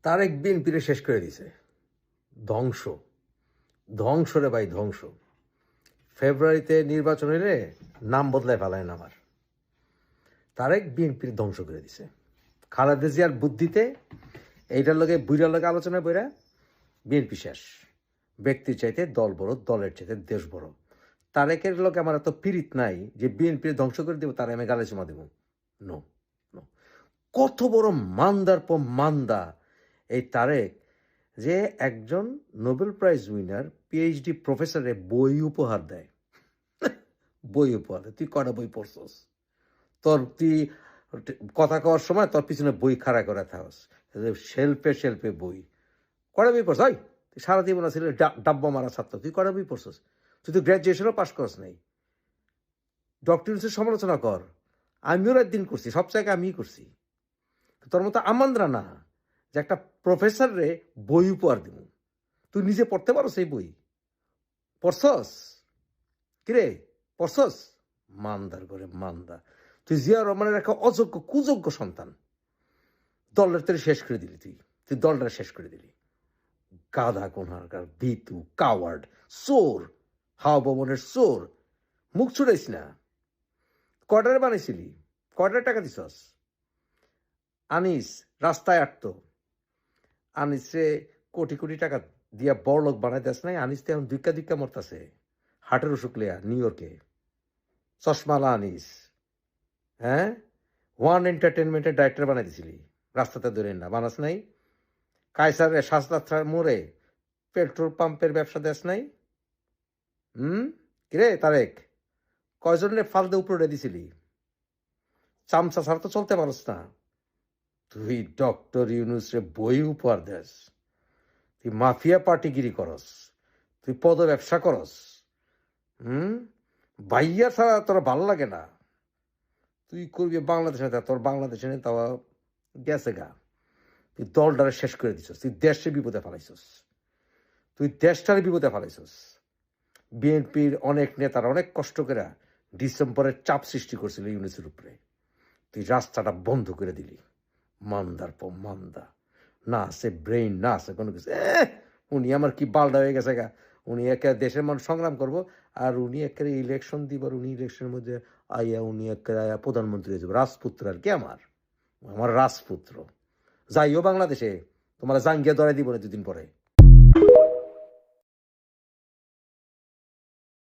তারেক বিএনপিরে শেষ করে দিছে। ধ্বংস, ধ্বংস রে ভাই, ধ্বংস। ফেব্রুয়ারিতে নির্বাচন হলে নাম বদলায় ফেলায় আমার। তারেক বিএনপির ধ্বংস করে দিছে খালেদা জিয়ার বুদ্ধিতে। এইটার লগে বুইরার লগে আলোচনা বইরা বিএনপি শেষ। ব্যক্তির চাইতে দল বড়, দলের চাইতে দেশ বড়। তারেকের লগে আমার এত পীড়িত নাই যে বিএনপির ধ্বংস করে দেবো, তারা আমি গালে চুমা দেবো। No, no. কত বড় মান্দার পর মান্দা এই তারেক, যে একজন নোবেল প্রাইজ উইনার পিএইচডি প্রফেসরে বই উপহার দেয়। বই উপহার দেয়। তুই কটা বই পড়ছস? তুই কথা কওয়ার সময় তোর পিছনে বই খাড়া করে থাকস, শেলফে শেলফে বই। কটা বই পড়ছ? তুই সারা জীবন ছিল ডাব্বা মারা ছাত্র, তুই কটা বই পড়ছস? তুই তো গ্র্যাজুয়েশনও পাস করস নাই। ডক্টর ইউনূসের সমালোচনা কর। আমিও একদিন করছি, সব জায়গায় আমিই করছি। তোর মতো আমান্দ্রা না যে একটা প্রফেসরে বই উপহার দিব। তুই নিজে পড়তে পারো সেই বই? পড়ছস? কিরে, পড়ছস? মান্দার করে মান্দা। তুই জিয়া রহমানের একটা অযোগ্য কুযোগ্য সন্তান। দলের তোর শেষ করে দিলি, তুই দলটা শেষ করে দিলি। গাধা কোনহারকার, ভিতু, কাওয়ার্ড, চোর, হাওয়া ভবনের চোর। মুখ ছুটাইস না। কয়টারে বানাইছিলি? কয়টার টাকা দিছস? আনিস রাস্তায় আটত, আনিসে কোটি কোটি টাকা দিয়া বড় লোক বানাই দেস নাই? আনিস তো এখন দুইকা দুইকা মরতাছে হার্টের অসুখ লিয়া নিউ ইয়র্কে। চশমালা আনিস, হ্যাঁ, ওয়ান এন্টারটেনমেন্টের ডাইরেক্টর বানাই দিছিলি, রাস্তাতে ধরে না বানাস নাই? কায়সারের শাস্তার মোড়ে পেট্রোল পাম্পের ব্যবসা দেশ নাই? কিরে তারেক, কয়জনের ফালদে উপরে দিছিলি? চামচা ছাড়া তো চলতে পারস না। তুই ডক্টর ইউনূসরে বই উপহার দেস, তুই মাফিয়া পার্টিগিরি করস, তুই পদ ব্যবসা করস। বাইয়া ছাড়া তোর ভালো লাগে না। তুই করবি বাংলাদেশে, তোর বাংলাদেশে তাও গেছে গা। তুই দলটারে শেষ করে দিছস, তুই দেশে বিপদে ফেলাইছস, তুই দেশটারে বিপদে ফেলাইছস। বিএনপির অনেক নেতারা অনেক কষ্ট করে ডিসেম্বরের চাপ সৃষ্টি করছিল ইউনূসের উপরে। তুই রাস্তাটা বন্ধ করে দিলি। মান্দার পর মান্দা, না আছে ব্রেইন, না আছে কোনো কিছু। উনি আমার কি বালডা হয়ে গেছে গা। উনি একে দেশের মানুষ সংগ্রাম করব, আর উনি একেবারে ইলেকশন দিবার, উনি ইলেকশনের মধ্যে আইয়া উনি একেবারে আয়া প্রধানমন্ত্রী হয়ে যাবে। রাজপুত্র আর কি আমার রাজপুত্র। যাইও বাংলাদেশে, তোমার জাঙ্গিয়া ধরাই দিব না দুদিন পরে।